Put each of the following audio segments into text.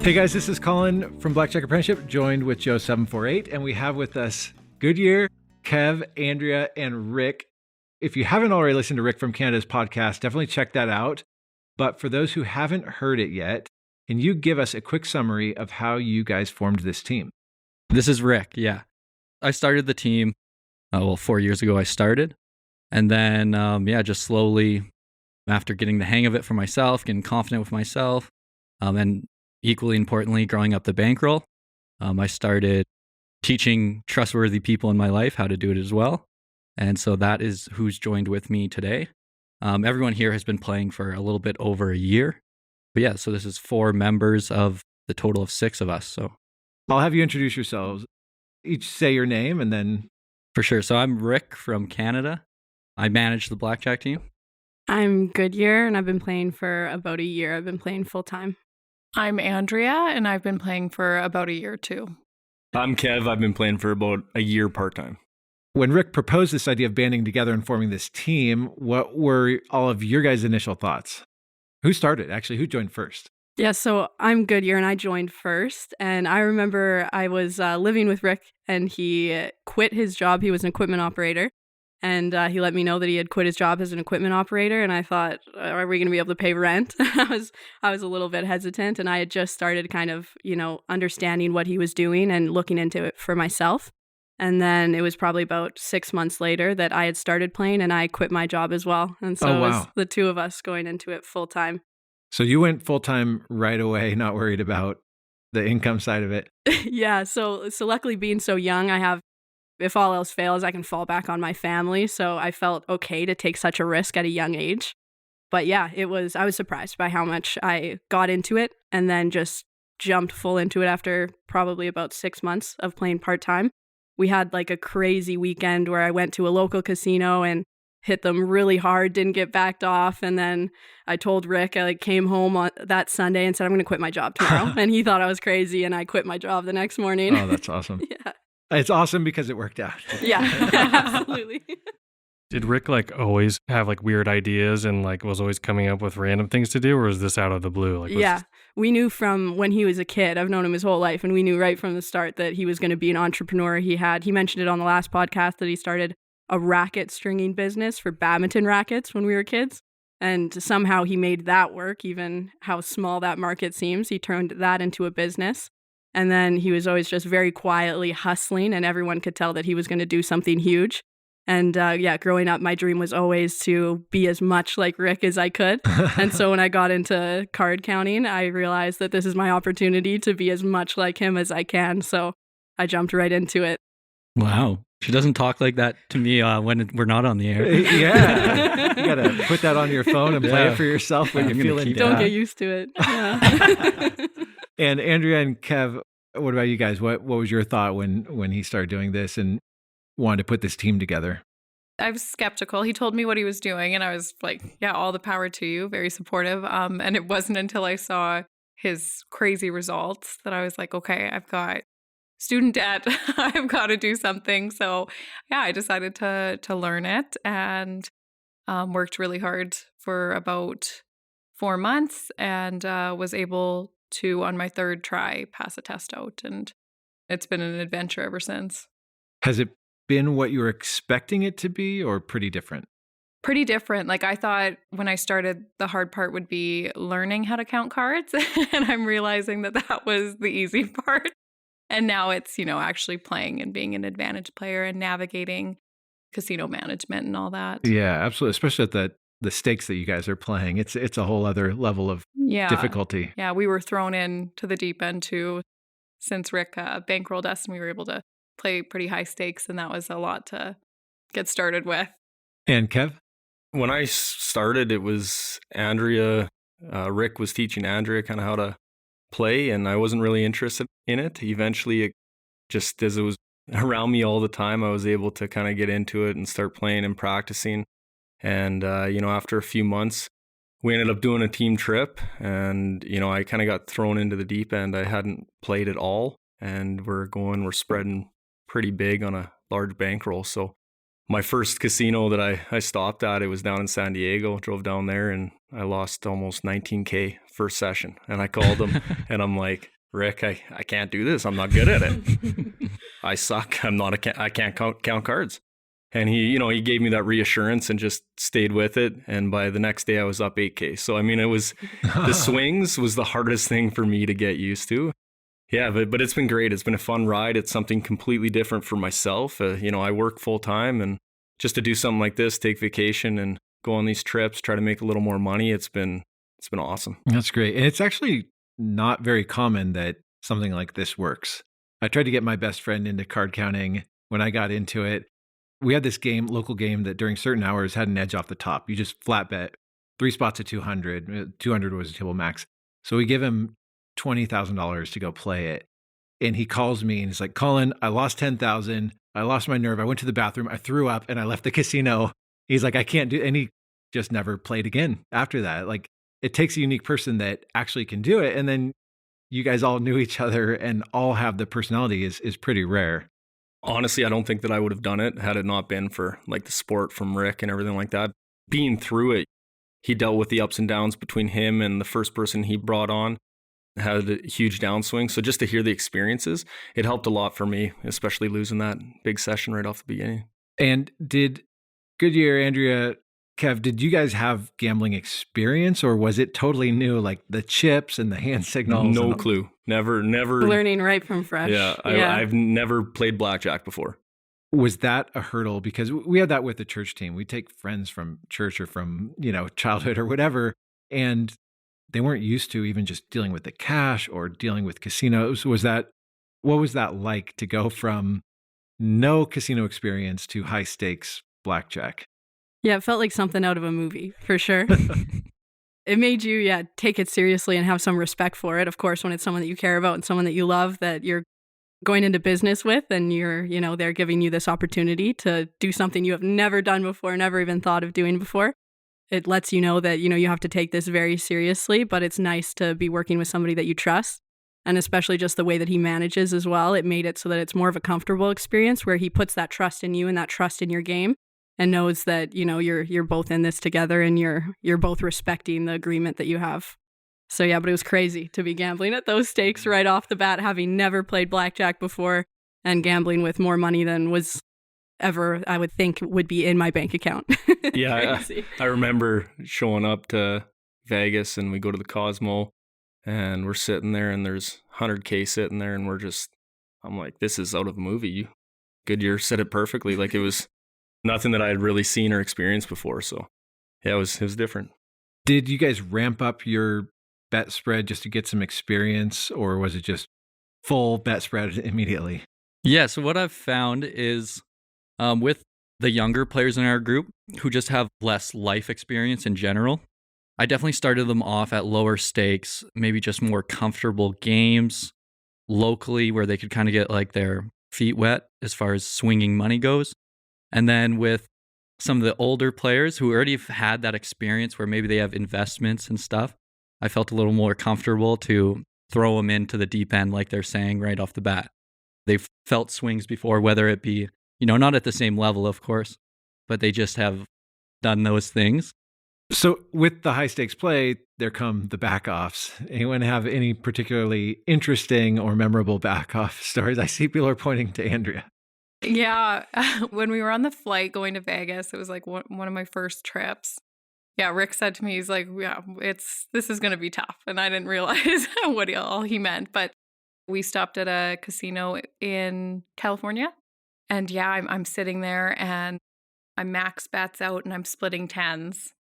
Hey guys, this is Colin from Blackjack Apprenticeship, joined with Joe748, and we have with us Goodyear, Kev, Andrea, and Rick. If you haven't already listened to Rick from Canada's podcast, definitely check that out. But for those who haven't heard it yet, can you give us a quick summary of how you guys formed this team? This is Rick, yeah. I started the team, 4 years ago I started. And then, just slowly, after getting the hang of it for myself, getting confident with myself, and equally importantly, growing up the bankroll, I started teaching trustworthy people in my life how to do it as well. And so that is who's joined with me today. Everyone here has been playing for a little bit over a year. But yeah, so this is 4 members of the total of 6 of us. So I'll have you introduce yourselves. Each say your name and then... For sure. So I'm Rick from Canada. I manage the Blackjack team. I'm Goodyear, and I've been playing for about a year. I've been playing full time. I'm Andrea, and I've been playing for about a year too. I'm Kev. I've been playing for about a year part-time. When Rick proposed this idea of banding together and forming this team, what were all of your guys' initial thoughts? Who started? Actually, who joined first? Yeah, so I'm Goodyear, and I joined first. And I remember I was living with Rick, and he quit his job. He was an equipment operator. And he let me know that he had quit his job as an equipment operator. And I thought, are we going to be able to pay rent? I was a little bit hesitant. And I had just started kind of, understanding what he was doing and looking into it for myself. And then it was probably about 6 months later that I had started playing, and I quit my job as well. And so it was the 2 of us going into it full time. So you went full time right away, not worried about the income side of it. Yeah. So luckily, being so young, I have, if all else fails, I can fall back on my family. So I felt okay to take such a risk at a young age. But yeah, I was surprised by how much I got into it, and then just jumped full into it after probably about 6 months of playing part-time. We had like a crazy weekend where I went to a local casino and hit them really hard, didn't get backed off. And then I told Rick, I came home on that Sunday and said, I'm going to quit my job tomorrow. And he thought I was crazy, and I quit my job the next morning. Oh, that's awesome. Yeah. It's awesome because it worked out. Yeah, absolutely. Did Rick always have weird ideas and was always coming up with random things to do, or was this out of the blue? Yeah, we knew from when he was a kid. I've known him his whole life, and we knew right from the start that he was going to be an entrepreneur. He mentioned it on the last podcast that he started a racket stringing business for badminton rackets when we were kids. And somehow he made that work, even how small that market seems. He turned that into a business. And then he was always just very quietly hustling, and everyone could tell that he was going to do something huge. And growing up, my dream was always to be as much like Rick as I could. And so when I got into card counting, I realized that this is my opportunity to be as much like him as I can. So I jumped right into it. Wow. She doesn't talk like that to me when we're not on the air. Yeah. You got to put that on your phone and play it for yourself when you're feeling down. Don't get used to it. Yeah. And Andrea and Kev, what about you guys? What was your thought when he started doing this and wanted to put this team together? I was skeptical. He told me what he was doing, and I was like, yeah, all the power to you. Very supportive. And it wasn't until I saw his crazy results that I was like, okay, I've got student debt. I've got to do something. So yeah, I decided to learn it, and worked really hard for about 4 months, and was able to, on my 3rd try, pass a test out. And it's been an adventure ever since. Has it been what you were expecting it to be, or pretty different? Pretty different. I thought when I started, the hard part would be learning how to count cards. And I'm realizing that was the easy part. And now it's, actually playing and being an advantage player and navigating casino management and all that. Yeah, absolutely. Especially at the stakes that you guys are playing. It's a whole other level of difficulty. Yeah, we were thrown in to the deep end too, since Rick bankrolled us, and we were able to play pretty high stakes, and that was a lot to get started with. And Kev? When I started, it was Andrea. Rick was teaching Andrea kind of how to play, and I wasn't really interested in it. Eventually, just as it was around me all the time, I was able to kind of get into it and start playing and practicing. And, after a few months, we ended up doing a team trip, and, I kind of got thrown into the deep end. I hadn't played at all, and we're spreading pretty big on a large bankroll. So my first casino that I stopped at, it was down in San Diego. Drove down there and I lost almost 19K first session. And I called him and I'm like, Rick, I can't do this. I'm not good at it. I suck. I can't count cards. And he gave me that reassurance and just stayed with it. And by the next day I was up 8K. So, I mean, it was, the swings was the hardest thing for me to get used to. Yeah, but it's been great. It's been a fun ride. It's something completely different for myself. I work full time, and just to do something like this, take vacation and go on these trips, try to make a little more money. It's been awesome. That's great. And it's actually not very common that something like this works. I tried to get my best friend into card counting. When I got into it, we had this local game that during certain hours had an edge off the top. You just flat bet 3 spots at 200. 200 was the table max. So we give him $20,000 to go play it. And he calls me and he's like, Colin, I lost 10,000. I lost my nerve. I went to the bathroom. I threw up and I left the casino. He's like, I can't do it. And he just never played again after that. Like, it takes a unique person that actually can do it. And then you guys all knew each other and all have the personality is pretty rare. Honestly, I don't think that I would have done it had it not been for like the support from Rick and everything like that. Being through it, he dealt with the ups and downs between him and the first person he brought on. Had a huge downswing. So just to hear the experiences, it helped a lot for me, especially losing that big session right off the beginning. And did Goodyear, Andrea, Kev, did you guys have gambling experience, or was it totally new, like the chips and the hand signals? No clue. Never. Learning right from fresh. Yeah. I've never played blackjack before. Was that a hurdle? Because we had that with the church team. We take friends from church or from, childhood or whatever, and they weren't used to even just dealing with the cash or dealing with casinos. What was that like to go from no casino experience to high stakes blackjack? Yeah, it felt like something out of a movie, for sure. It made you, take it seriously and have some respect for it. Of course, when it's someone that you care about and someone that you love that you're going into business with, and they're giving you this opportunity to do something you have never done before, never even thought of doing before. It lets you know that, you have to take this very seriously, but it's nice to be working with somebody that you trust. And especially just the way that he manages as well. It made it so that it's more of a comfortable experience where he puts that trust in you and that trust in your game and knows that, you're both in this together and you're both respecting the agreement that you have. So yeah, but it was crazy to be gambling at those stakes right off the bat, having never played blackjack before and gambling with more money than was ever, I would think, would be in my bank account. Yeah, I remember showing up to Vegas and we go to the Cosmo and we're sitting there and there's 100K sitting there and I'm like, this is out of a movie. Goodyear said it perfectly. Like, it was nothing that I had really seen or experienced before. So yeah, it was different. Did you guys ramp up your bet spread just to get some experience, or was it just full bet spread immediately? Yeah, so what I've found is with the younger players in our group who just have less life experience in general, I definitely started them off at lower stakes, maybe just more comfortable games locally where they could kind of get like their feet wet as far as swinging money goes. And then with some of the older players who already have had that experience where maybe they have investments and stuff, I felt a little more comfortable to throw them into the deep end, like they're saying right off the bat. They've felt swings before, whether it be, not at the same level, of course, but they just have done those things. So with the high stakes play, there come the back offs. Anyone have any particularly interesting or memorable back off stories? I see people are pointing to Andrea. Yeah. When we were on the flight going to Vegas, it was like one of my first trips. Yeah, Rick said to me, he's like, yeah, this is going to be tough. And I didn't realize what all he meant. But we stopped at a casino in California. And yeah, I'm sitting there and I max bets out and I'm splitting tens.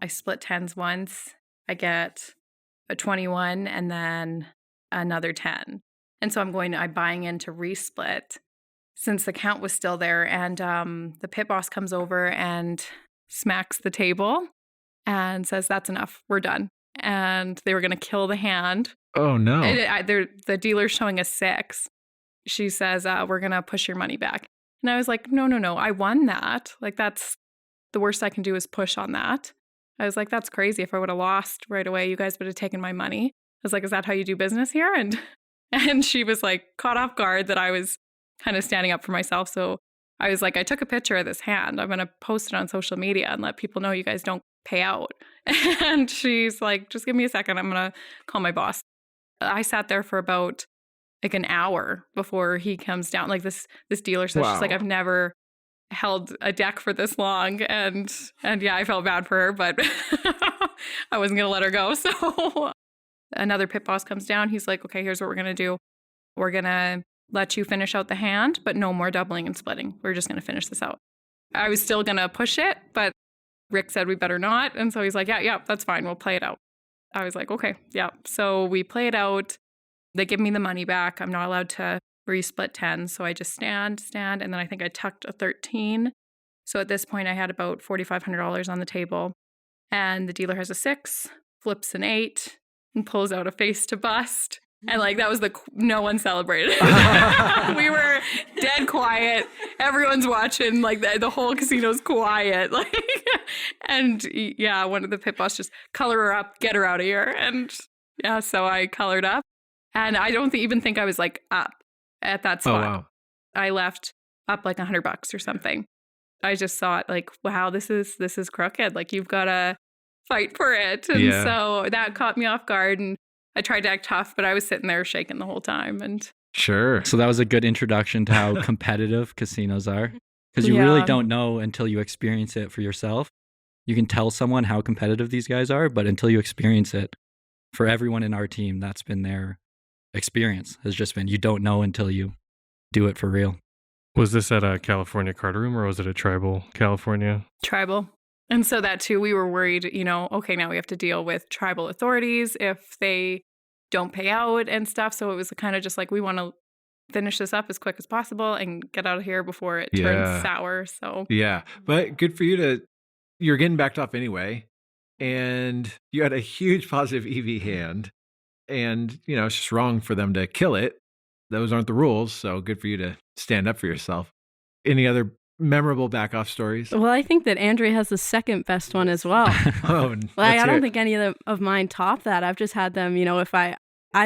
I split tens once. I get a 21 and then another 10. And so I'm buying in to resplit since the count was still there. And the pit boss comes over and smacks the table and says, that's enough. We're done. And they were going to kill the hand. Oh, no. The dealer's showing a 6. She says, we're going to push your money back. And I was like, no. I won that. Like, that's the worst I can do is push on that. I was like, that's crazy. If I would have lost right away, you guys would have taken my money. I was like, is that how you do business here? And she was like caught off guard that I was kind of standing up for myself. So I was like, I took a picture of this hand. I'm going to post it on social media and let people know you guys don't pay out. And she's like, just give me a second. I'm going to call my boss. I sat there for about like an hour before he comes down. Like this dealer says, she's like, I've never held a deck for this long. And yeah, I felt bad for her, but I wasn't going to let her go. So another pit boss comes down. He's like, okay, here's what we're going to do. We're going to let you finish out the hand, but no more doubling and splitting. We're just going to finish this out. I was still going to push it, but Rick said we better not. And so he's like, yeah, that's fine. We'll play it out. I was like, okay, yeah. So we play it out. They give me the money back. I'm not allowed to resplit 10. So I just stand. And then I think I tucked a 13. So at this point I had about $4,500 on the table, and the dealer has a 6, flips an 8, and pulls out a face to bust. And like, that was no one celebrated. We were dead quiet. Everyone's watching, like the whole casino's quiet. Like, and yeah, one of the pit boss just color her up, get her out of here. And yeah, so I colored up, and I don't even think I was like up at that spot. Oh, wow. I left up like $100 or something. I just thought like, wow, this is crooked. Like, you've got to fight for it. And so that caught me off guard, and I tried to act tough, but I was sitting there shaking the whole time. And Sure. So that was a good introduction to how competitive casinos are, because you really don't know until you experience it for yourself. You can tell someone how competitive these guys are, but until you experience it, for everyone in our team, that's been their experience, has just been, you don't know until you do it for real. Was this at a California card room, or was it a tribal California? Tribal. And so that too, we were worried, okay, now we have to deal with tribal authorities if they don't pay out and stuff. So it was kind of just like, we want to finish this up as quick as possible and get out of here before it turns sour. So yeah, but good for you you're getting backed off anyway. And you had a huge positive EV hand, and it's just wrong for them to kill it. Those aren't the rules. So good for you to stand up for yourself. Any other memorable back-off stories? Well, I think that Andrea has the second best one as well. I don't think any of mine top that. I've just had them, if I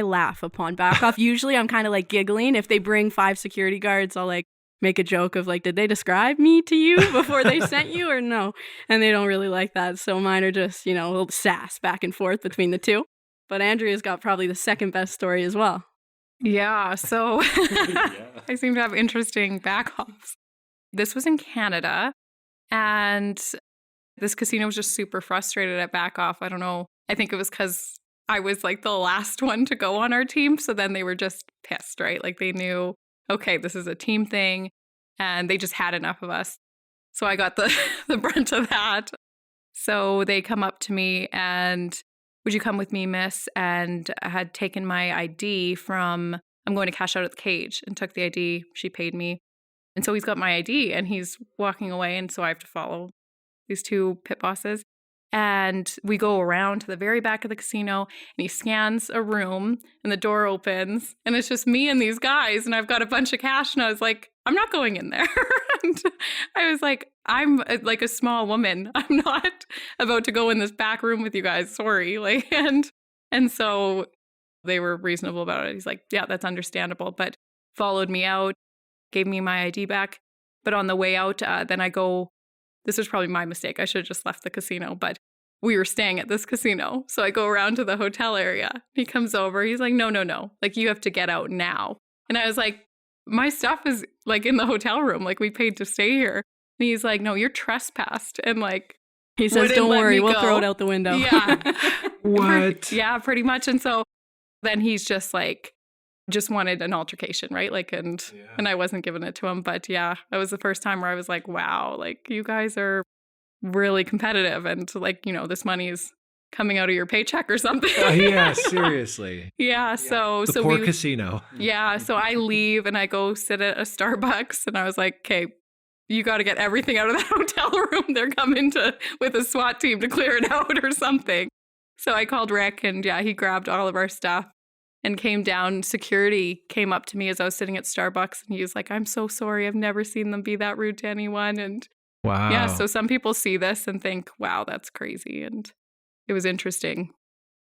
laugh upon back-off. Usually I'm kind of like giggling. If they bring 5 security guards, I'll like make a joke of like, did they describe me to you before they sent you or no? And they don't really like that. So mine are just, a little sass back and forth between the two. But Andrea's got probably the second best story as well. Yeah, so I seem to have interesting back-offs. This was in Canada, and this casino was just super frustrated at back-off. I don't know. I think it was because I was like the last one to go on our team. So then they were just pissed, right? Like they knew, okay, this is a team thing, and they just had enough of us. So I got the brunt of that. So they come up to me and, would you come with me, miss? And I had taken my ID from, I'm going to cash out at the cage, and took the ID. She paid me. And so he's got my ID and he's walking away. And so I have to follow these 2 pit bosses. And we go around to the very back of the casino, and he scans a room, and the door opens, and it's just me and these guys, and I've got a bunch of cash. And I was like, I'm not going in there. And I was like, I'm like a small woman. I'm not about to go in this back room with you guys. Sorry. And so they were reasonable about it. He's like, yeah, that's understandable. But followed me out, gave me my ID back. But on the way out, then I go, this was probably my mistake. I should have just left the casino, but we were staying at this casino. So I go around to the hotel area. He comes over. He's like, no. Like, you have to get out now. And I was like, my stuff is like in the hotel room. Like, we paid to stay here. And he's like, no, you're trespassed. And like, he says, don't worry, we'll throw it out the window. Yeah. What? Yeah, pretty much. And so then he's just like, just wanted an altercation, right? Like, and I wasn't giving it to him. But yeah, that was the first time where I was like, wow, like, you guys are really competitive, and like, this money is coming out of your paycheck or something. Yeah, seriously. Yeah, so the poor casino. Yeah, so I leave and I go sit at a Starbucks, and I was like, okay, you got to get everything out of that hotel room. They're coming with a SWAT team to clear it out or something. So I called Rick, and yeah, he grabbed all of our stuff and came down. Security came up to me as I was sitting at Starbucks, and he was like, I'm so sorry. I've never seen them be that rude to anyone. And wow. Yeah, so some people see this and think, wow, that's crazy. And it was interesting.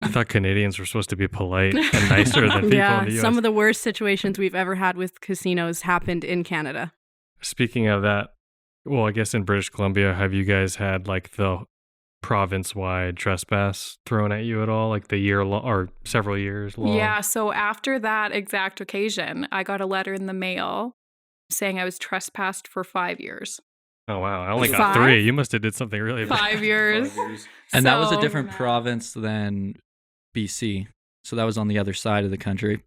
I thought Canadians were supposed to be polite and nicer than people in the US. Some of the worst situations we've ever had with casinos happened in Canada. Speaking of that, well, I guess in British Columbia, have you guys had like the province-wide trespass thrown at you at all, like the year long or several years long? Yeah. So after that exact occasion, I got a letter in the mail saying I was trespassed for 5 years. Oh wow, I only got 5? 3. You must have did something really bad. 5 years. And that was a So- different province than BC. So that was on the other side of the country.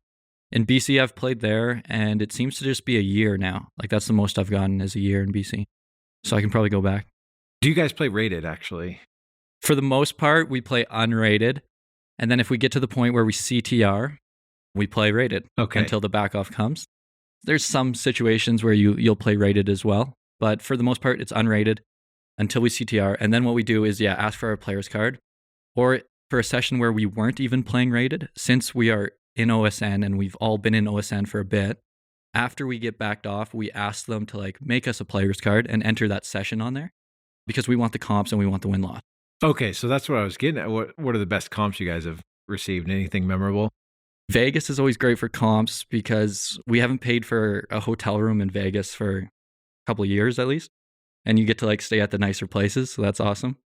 In BC, I've played there, and it seems to just be a year now. Like, that's the most I've gotten is a year in BC. So I can probably go back. Do you guys play rated, actually? For the most part, we play unrated. And then if we get to the point where we CTR, we play rated Okay. until the back off comes. There's some situations where you'll play rated as well. But for the most part, it's unrated until we CTR. And then what we do is, ask for our player's card. Or for a session where we weren't even playing rated, since we are in OSN and we've all been in OSN for a bit, after we get backed off, we ask them to like make us a player's card and enter that session on there because we want the comps and we want the win-loss. Okay, so that's what I was getting at. What are the best comps you guys have received? Anything memorable? Vegas is always great for comps because we haven't paid for a hotel room in Vegas for a couple of years at least. And you get to like stay at the nicer places. So that's awesome.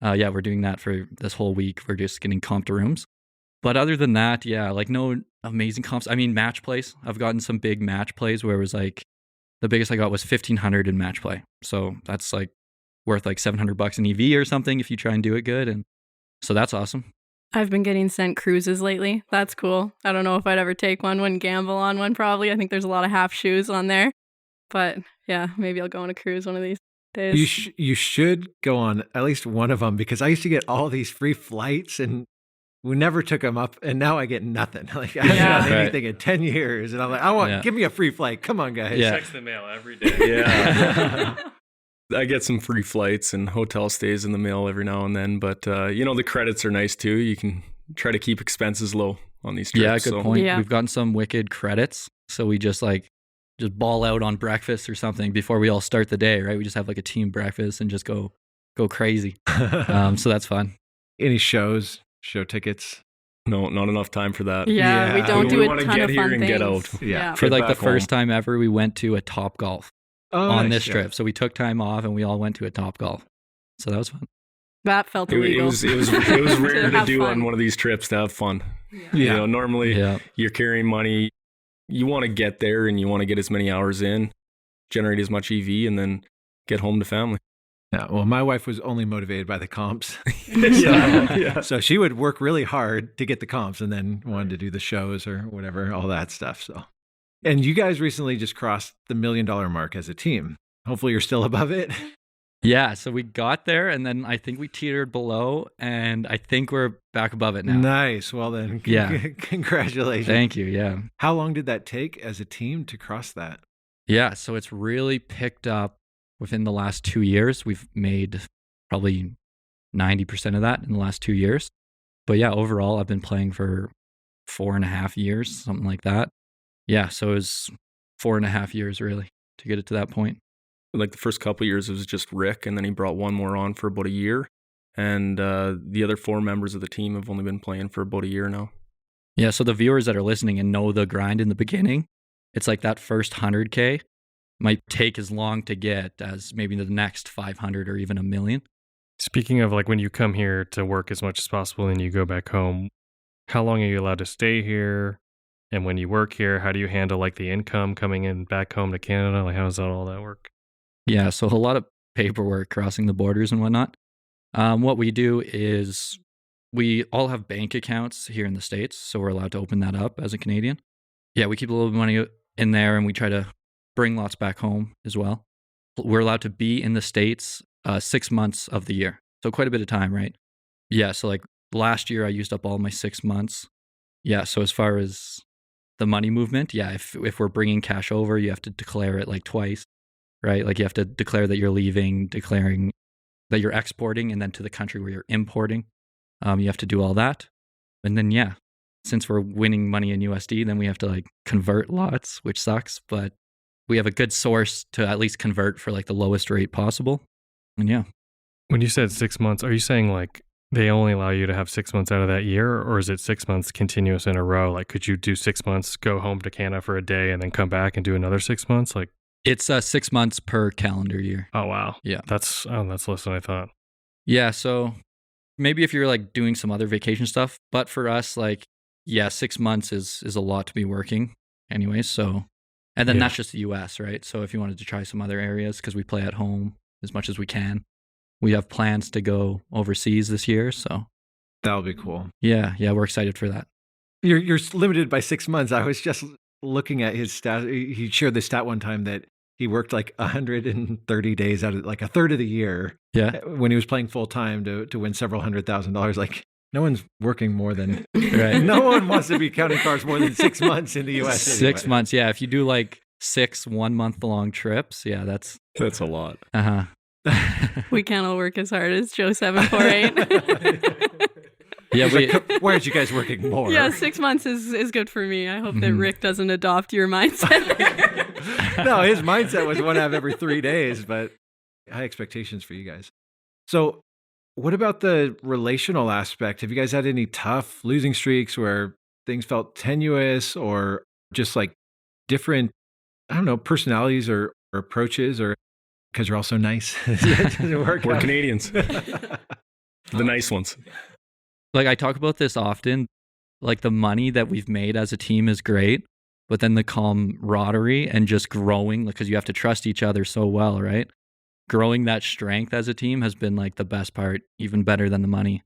We're doing that for this whole week. We're just getting comped rooms. But other than that, like no amazing comps. I mean, match plays. I've gotten some big match plays where it was like, the biggest I got was 1,500 in match play. So that's like worth like $700 in EV or something if you try and do it good. And so that's awesome. I've been getting sent cruises lately. That's cool. I don't know if I'd ever take one. Wouldn't gamble on one probably. I think there's a lot of half shoes on there. But yeah, maybe I'll go on a cruise one of these days. You should go on at least one of them because I used to get all these free flights and we never took them up, and now I get nothing. Like I haven't done anything in 10 years, and I'm like, give me a free flight. Come on, guys. Yeah. Checks the mail every day. Yeah. I get some free flights and hotel stays in the mail every now and then, but the credits are nice too. You can try to keep expenses low on these trips. Yeah, good point. Yeah. We've gotten some wicked credits. So we just ball out on breakfast or something before we all start the day, right? We just have like a team breakfast and just go crazy. So that's fun. Any show tickets? No, not enough time for that. Yeah, we don't We do a wanna ton get of here fun and things. get out. Yeah. For Get like the back first home. time ever, we went to a Top Golf on nice, this yeah. trip. So we took time off and we all went to a Top Golf. So that was fun. That felt It illegal. was rare to have do fun. on one of these trips to have fun. Yeah. Normally Yeah. you're carrying money. You want to get there and you want to get as many hours in, generate as much EV, and then get home to family. Yeah. Well, my wife was only motivated by the comps. Yeah. So she would work really hard to get the comps and then wanted to do the shows or whatever, all that stuff. So, and you guys recently just crossed the $1 million mark as a team. Hopefully you're still above it. Yeah. So we got there and then I think we teetered below and I think we're back above it now. Nice. Well then, Yeah. Congratulations. Thank you. Yeah. How long did that take as a team to cross that? Yeah. So it's really picked up within the last 2 years. We've made probably 90% of that in the last 2 years. But yeah, overall, I've been playing for 4.5 years, something like that. Yeah. So it was 4.5 years really to get it to that point. Like the first couple of years, it was just Rick, and then he brought one more on for about a year. And the other 4 members of the team have only been playing for about a year now. Yeah. So the viewers that are listening and know the grind in the beginning, it's like that first 100K might take as long to get as maybe the next 500 or even 1 million. Speaking of like when you come here to work as much as possible and you go back home, how long are you allowed to stay here? And when you work here, how do you handle like the income coming in back home to Canada? Like how does all that work? Yeah, so a lot of paperwork crossing the borders and whatnot. What we do is we all have bank accounts here in the States, so we're allowed to open that up as a Canadian. Yeah, we keep a little bit of money in there and we try to bring lots back home as well. We're allowed to be in the States 6 months of the year, so quite a bit of time, right? Yeah, so like last year I used up all my 6 months. Yeah, so as far as the money movement, yeah, if we're bringing cash over, you have to declare it like twice. Right? Like you have to declare that you're leaving, declaring that you're exporting, and then to the country where you're importing. You have to do all that. And then, yeah, since we're winning money in USD, then we have to like convert lots, which sucks. But we have a good source to at least convert for like the lowest rate possible. And yeah. When you said 6 months, are you saying like they only allow you to have 6 months out of that year? Or is it 6 months continuous in a row? Like could you do 6 months, go home to Canada for a day and then come back and do another 6 months? Like, It's 6 months per calendar year. Oh, wow. Yeah. That's less than I thought. Yeah. So maybe if you're like doing some other vacation stuff, but for us, like, yeah, 6 months is a lot to be working anyway. So, and then that's just the US, right? So if you wanted to try some other areas, because we play at home as much as we can, we have plans to go overseas this year. So That'll be cool. yeah, we're excited for that. You're limited by 6 months. I was just looking at his stat. He shared the stat one time that he worked like 130 days out of like a third of the year. Yeah. When he was playing full time to win several $100,000. Like no one's working more than Right. no one wants to be counting cards more than 6 months in the US. 6 months. Yeah. If you do like 6 1-month long trips, yeah, that's That's a lot. We can't all work as hard as Joe748. Yeah, why aren't you guys working more? Yeah, 6 months is good for me. I hope that Rick doesn't adopt your mindset. No, his mindset was one out of every 3 days, but high expectations for you guys. So what about the relational aspect? Have you guys had any tough losing streaks where things felt tenuous or just like different, I don't know, personalities or approaches, or because you're all so nice? It doesn't work We're out? Canadians. The nice ones. like I talk about this often, like the money that we've made as a team is great, but then the camaraderie and just growing, because you have to trust each other so well, right? Growing that strength as a team has been like the best part, even better than the money.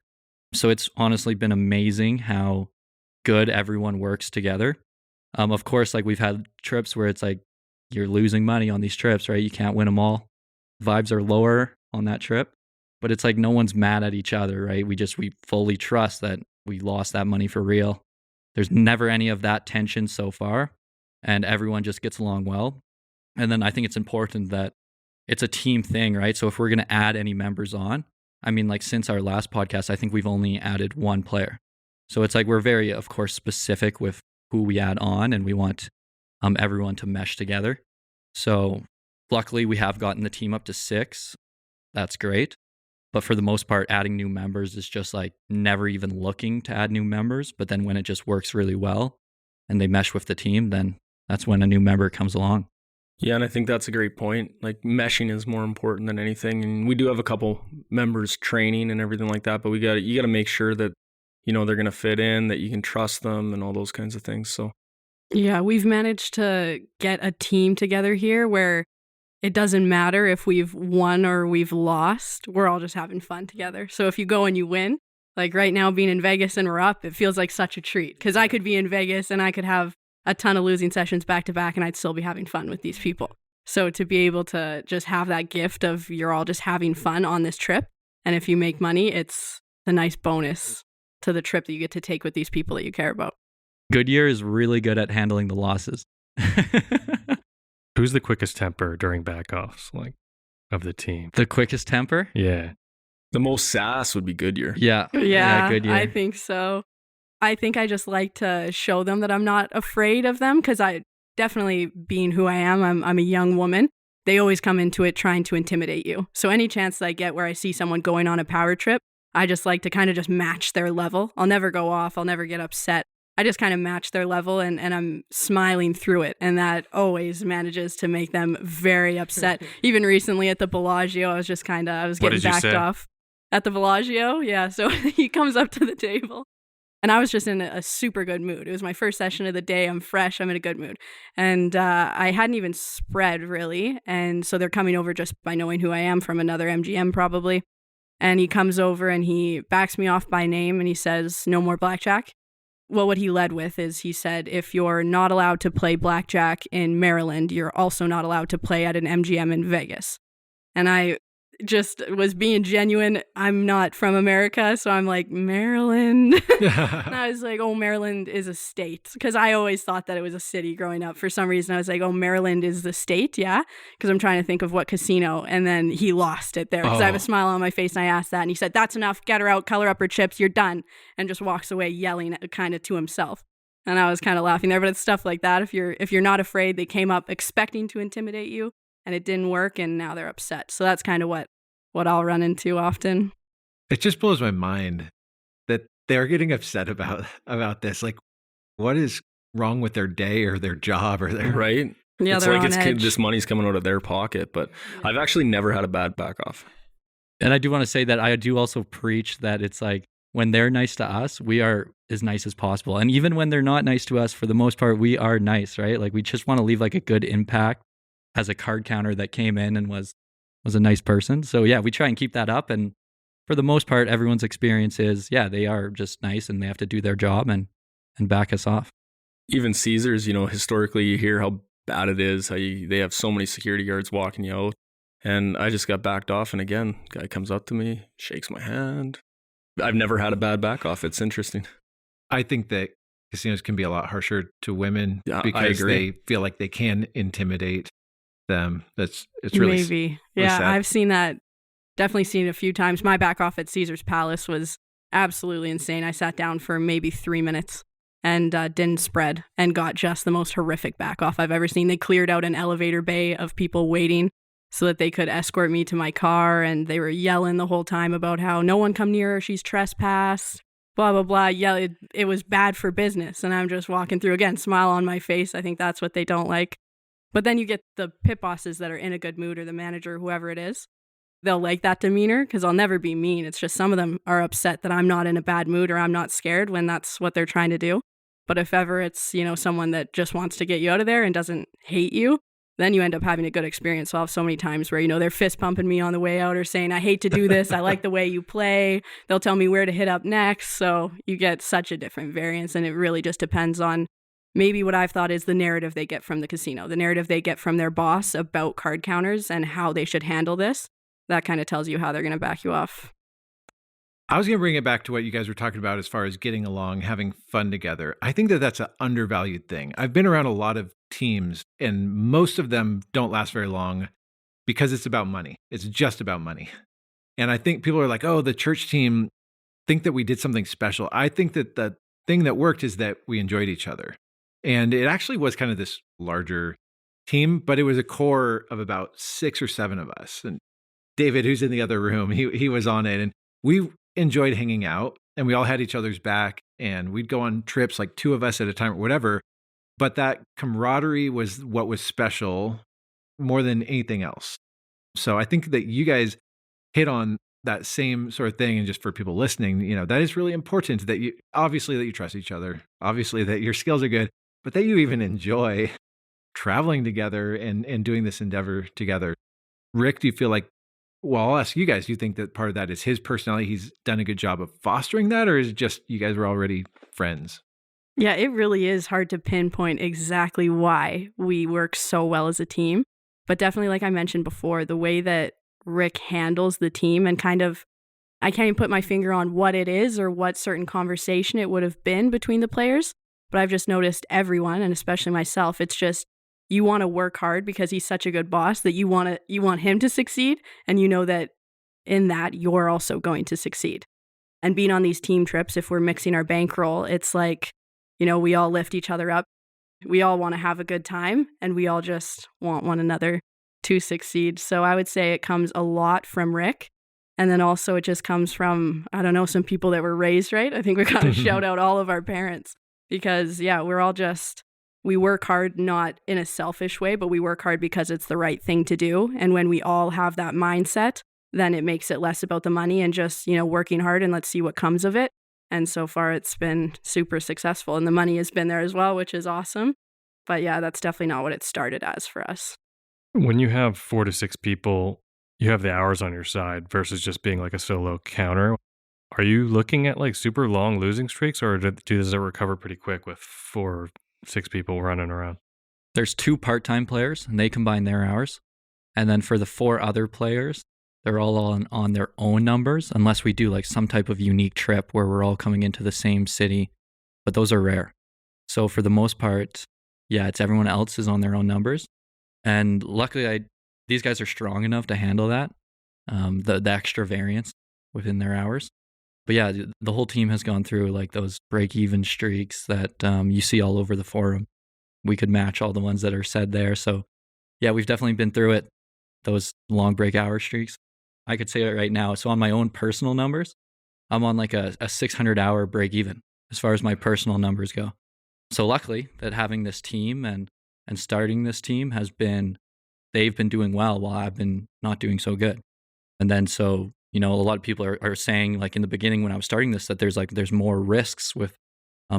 So it's honestly been amazing how good everyone works together. Of course, like we've had trips where it's like you're losing money on these trips, right? You can't win them all. Vibes are lower on that trip, but it's like no one's mad at each other, right? We fully trust that we lost that money for real. There's never any of that tension so far, and everyone just gets along well. And then I think it's important that it's a team thing, right? So if we're going to add any members on, I mean, like since our last podcast, I think we've only added one player. So it's like we're very, of course, specific with who we add on, and we want everyone to mesh together. So luckily, we have gotten the team up to 6. That's great. But for the most part, adding new members is just like never even looking to add new members. But then when it just works really well and they mesh with the team, then that's when a new member comes along. Yeah, and I think that's a great point. Like meshing is more important than anything. And we do have a couple members training and everything like that, but you got to make sure that, you know, they're going to fit in, that you can trust them and all those kinds of things. So Yeah, we've managed to get a team together here where it doesn't matter if we've won or we've lost. We're all just having fun together. So if you go and you win, like right now being in Vegas and we're up, it feels like such a treat because I could be in Vegas and I could have a ton of losing sessions back to back and I'd still be having fun with these people. So to be able to just have that gift of you're all just having fun on this trip. And if you make money, it's a nice bonus to the trip that you get to take with these people that you care about. Goodyear is really good at handling the losses. Who's the quickest temper during back-offs, like, of the team? The quickest temper? Yeah. the most sass would be Goodyear. Yeah. Yeah, Goodyear. I think so. I think I just like to show them that I'm not afraid of them because I definitely, being who I am, I'm a young woman. They always come into it trying to intimidate you. So any chance that I get where I see someone going on a power trip, I just like to kind of just match their level. I'll never go off. I'll never get upset. I just kind of match their level and I'm smiling through it. And that always manages to make them very upset. Even recently at the Bellagio, I was getting backed off. At the Bellagio, yeah. So he comes up to the table. And I was just in a super good mood. It was my first session of the day. I'm fresh. I'm in a good mood. And I hadn't even spread, really. And so they're coming over just by knowing who I am from another MGM, probably. And he comes over and he backs me off by name and he says, "No more blackjack." Well, what he led with is he said, if you're not allowed to play blackjack in Maryland, you're also not allowed to play at an MGM in Vegas. And I just was being genuine. I'm not from America, so I'm like, Maryland? And I was like, oh, Maryland is a state. Because I always thought that it was a city growing up. For some reason, I was like, oh, Maryland is the state, yeah? Because I'm trying to think of what casino. And then he lost it there. Because I have a smile on my face, and I asked that. And he said, that's enough. Get her out. Color up her chips. You're done. And just walks away yelling kind of to himself. And I was kind of laughing there. But it's stuff like that. If you're not afraid, they came up expecting to intimidate you. And it didn't work, and now they're upset. So that's kind of what I'll run into often. It just blows my mind that they're getting upset about this. Like, what is wrong with their day or their job or their Right? Yeah, it's they're like on edge. this money's coming out of their pocket. But I've actually never had a bad back off. And I do want to say that I do also preach that it's like when they're nice to us, we are as nice as possible. And even when they're not nice to us, for the most part, we are nice, right? Like we just want to leave like a good impact as a card counter that came in and was a nice person. So yeah, we try and keep that up. And for the most part, everyone's experience is, yeah, they are just nice and they have to do their job and back us off. Even Caesars, historically you hear how bad it is, how they have so many security guards walking you out. And I just got backed off. And again, guy comes up to me, shakes my hand. I've never had a bad back off. It's interesting. I think that casinos can be a lot harsher to women because they feel like they can intimidate them. It's really maybe. really Yeah, sad. I've seen that. Definitely seen it a few times. My back off at Caesar's Palace was absolutely insane. I sat down for maybe 3 minutes and didn't spread and got just the most horrific back off I've ever seen. They cleared out an elevator bay of people waiting so that they could escort me to my car, and they were yelling the whole time about how no one come near her, she's trespassed, blah, blah, blah. Yeah, it was bad for business. And I'm just walking through, again, smile on my face. I think that's what they don't like. But then you get the pit bosses that are in a good mood, or the manager, whoever it is. They'll like that demeanor because I'll never be mean. It's just some of them are upset that I'm not in a bad mood or I'm not scared when that's what they're trying to do. But if ever it's, someone that just wants to get you out of there and doesn't hate you, then you end up having a good experience. So I'll have so many times where, they're fist pumping me on the way out or saying, I hate to do this. I like the way you play. They'll tell me where to hit up next. So you get such a different variance. And it really just depends on maybe what I've thought is the narrative they get from the casino, the narrative they get from their boss about card counters and how they should handle this. That kind of tells you how they're going to back you off. I was going to bring it back to what you guys were talking about as far as getting along, having fun together. I think that that's an undervalued thing. I've been around a lot of teams, and most of them don't last very long because it's about money. It's just about money. And I think people are like, oh, the church team think that we did something special. I think that the thing that worked is that we enjoyed each other. And it actually was kind of this larger team, but it was a core of about 6 or 7 of us. And David, who's in the other room, he was on it. And we enjoyed hanging out, and we all had each other's back, and we'd go on trips, like 2 of us at a time or whatever. But that camaraderie was what was special more than anything else. So I think that you guys hit on that same sort of thing. And just for people listening, that is really important, that you obviously that you trust each other, obviously that your skills are good, but that you even enjoy traveling together and doing this endeavor together. Rick, do you feel like, well, I'll ask you guys, do you think that part of that is his personality? He's done a good job of fostering that, or is it just you guys were already friends? Yeah, it really is hard to pinpoint exactly why we work so well as a team. But definitely, like I mentioned before, the way that Rick handles the team and kind of, I can't even put my finger on what it is or what certain conversation it would have been between the players. But I've just noticed everyone, and especially myself, it's just, you want to work hard because he's such a good boss that you want him to succeed. And you know that in that you're also going to succeed. And being on these team trips, if we're mixing our bankroll, it's like, we all lift each other up. We all want to have a good time, and we all just want one another to succeed. So I would say it comes a lot from Rick. And then also it just comes from, I don't know, some people that were raised right. I think we got to shout out all of our parents because, yeah, we're all just, we work hard, not in a selfish way, but we work hard because it's the right thing to do. And when we all have that mindset, then it makes it less about the money and just, working hard and let's see what comes of it. And so far it's been super successful, and the money has been there as well, which is awesome. But yeah, that's definitely not what it started as for us. When you have 4 to 6 people, you have the hours on your side versus just being like a solo counter. Are you looking at like super long losing streaks, or does it recover pretty quick with 4 or 6 people running around? There's 2 part-time players, and they combine their hours. And then for the 4 other players, they're all on their own numbers, unless we do like some type of unique trip where we're all coming into the same city. But those are rare. So for the most part, yeah, it's everyone else is on their own numbers. And luckily, these guys are strong enough to handle that, the extra variance within their hours. But yeah, the whole team has gone through like those break-even streaks that you see all over the forum. We could match all the ones that are said there. So yeah, we've definitely been through it, those long break hour streaks. I could say it right now. So on my own personal numbers, I'm on like a 600-hour break-even as far as my personal numbers go. So luckily that having this team and and starting this team they've been doing well while I've been not doing so good. And then so, a lot of people are saying, like in the beginning when I was starting this, that there's more risks with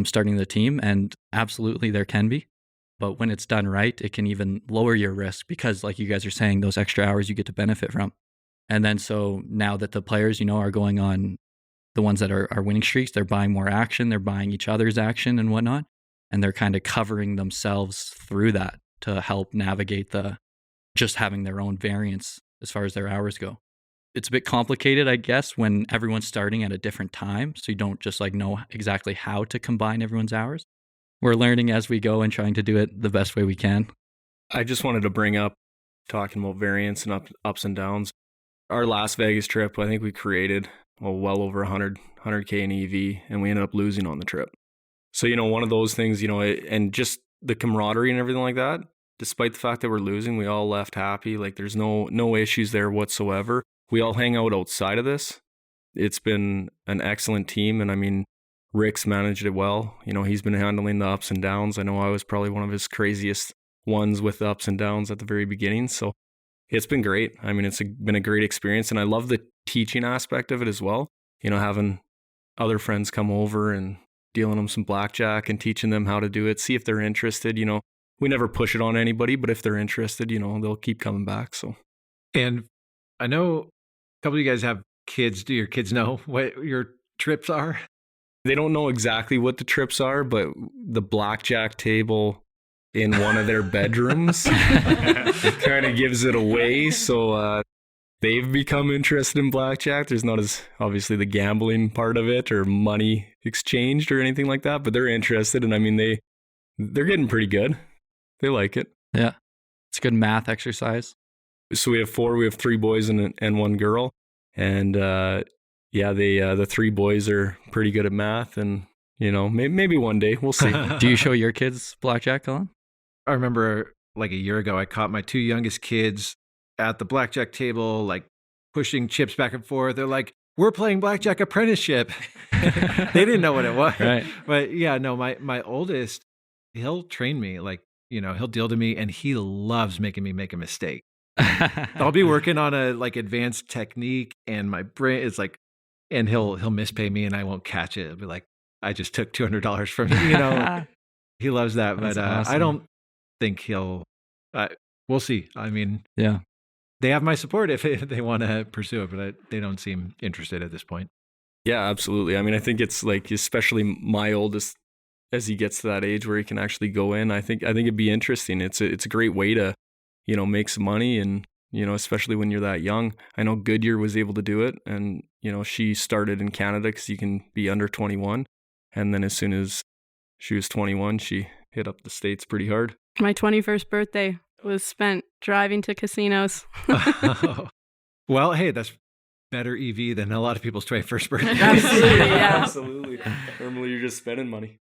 starting the team, and absolutely there can be. But when it's done right, it can even lower your risk because, like you guys are saying, those extra hours you get to benefit from. And then so now that the players, are going on, the ones that are winning streaks, they're buying more action, they're buying each other's action and whatnot, and they're kind of covering themselves through that to help navigate just having their own variance as far as their hours go. It's a bit complicated, I guess, when everyone's starting at a different time, so you don't just know exactly how to combine everyone's hours. We're learning as we go and trying to do it the best way we can. I just wanted to bring up, talking about variance and ups and downs. Our Las Vegas trip, I think we created well over 100K in EV, and we ended up losing on the trip. So, one of those things, and just the camaraderie and everything like that, despite the fact that we're losing, we all left happy. Like there's no issues there whatsoever. We all hang out outside of this. It's been an excellent team, and I mean, Rick's managed it well. He's been handling the ups and downs. I know I was probably one of his craziest ones with the ups and downs at the very beginning. So it's been great. I mean, it's been a great experience, and I love the teaching aspect of it as well. Having other friends come over and dealing them some blackjack and teaching them how to do it, see if they're interested. We never push it on anybody, but if they're interested, they'll keep coming back. So, And I know a couple of you guys have kids. Do your kids know what your trips are? They don't know exactly what the trips are, but the blackjack table in one of their bedrooms it kind of gives it away. So they've become interested in blackjack. There's not as obviously the gambling part of it or money exchanged or anything like that, but they're interested. And I mean, they're getting pretty good. They like it. Yeah. It's a good math exercise. So we have 3 boys and 1 girl. And the 3 boys are pretty good at math, and maybe one day we'll see. Do you show your kids blackjack, Colin? I remember like a year ago, I caught my 2 youngest kids at the blackjack table, like pushing chips back and forth. They're like, "We're playing blackjack apprenticeship." They didn't know what it was. Right. But yeah, no, my oldest, he'll train me, like, he'll deal to me, and he loves making me make a mistake. I'll be working on a like advanced technique, and my brain is like, and he'll mispay me, and I won't catch it. It'll be like, I just took $200 from you. He loves that, but awesome. I don't think he'll. We'll see. I mean, Yeah. they have my support if they want to pursue it, but they don't seem interested at this point. Yeah, absolutely. I mean, I think it's like, especially my oldest, as he gets to that age where he can actually go in, I think it'd be interesting. It's a great way to, make some money, and, especially when you're that young. I know Goodyear was able to do it, and, she started in Canada because you can be under 21. And then as soon as she was 21, she hit up the States pretty hard. My 21st birthday was spent driving to casinos. Well, hey, that's better EV than a lot of people's 21st birthdays. Absolutely, yeah. Absolutely. Normally you're just spending money.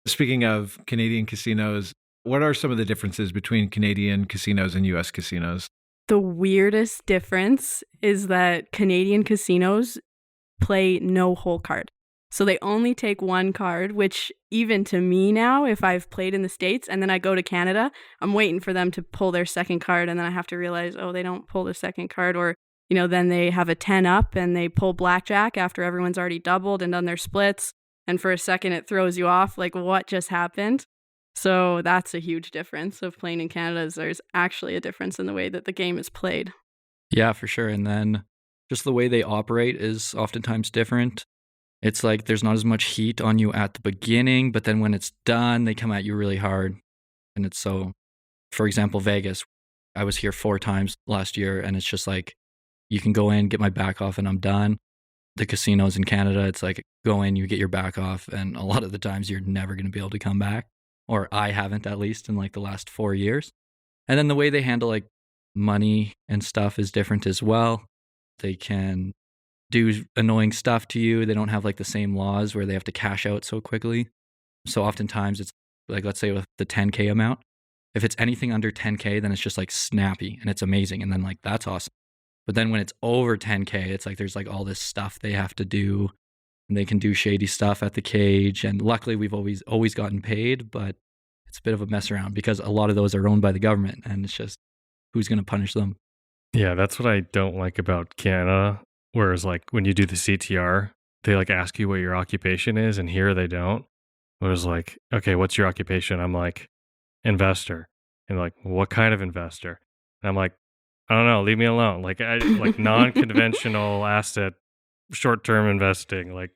Speaking of Canadian casinos, what are some of the differences between Canadian casinos and U.S. casinos? The weirdest difference is that Canadian casinos play no hole card. So they only take 1 card, which even to me now, if I've played in the States and then I go to Canada, I'm waiting for them to pull their second card, and then I have to realize, oh, they don't pull the second card, or, then they have a 10 up and they pull blackjack after everyone's already doubled and done their splits. And for a second, it throws you off, like, what just happened? So that's a huge difference of playing in Canada, is there's actually a difference in the way that the game is played. Yeah, for sure. And then just the way they operate is oftentimes different. It's like there's not as much heat on you at the beginning, but then when it's done, they come at you really hard. And it's so, for example, Vegas, I was here 4 times last year, and it's just like, you can go in, get my back off, and I'm done. The casinos in Canada, it's like, go in, you get your back off, and a lot of the times you're never going to be able to come back. Or I haven't, at least in like the last 4 years. And then the way they handle like money and stuff is different as well. They can do annoying stuff to you. They don't have like the same laws where they have to cash out so quickly. So oftentimes it's like, let's say with the 10K amount, if it's anything under 10K, then it's just like snappy and it's amazing. And then like, that's awesome. But then when it's over 10K, it's like there's like all this stuff they have to do, and they can do shady stuff at the cage. And luckily we've always gotten paid, but it's a bit of a mess around because a lot of those are owned by the government, and it's just who's going to punish them. Yeah, that's what I don't like about Canada. Whereas like when you do the CTR, they like ask you what your occupation is, and here they don't. It was like, okay, what's your occupation? I'm like, investor. And like, what kind of investor? And I'm like, I don't know, leave me alone. Like like non-conventional asset, short-term investing. Like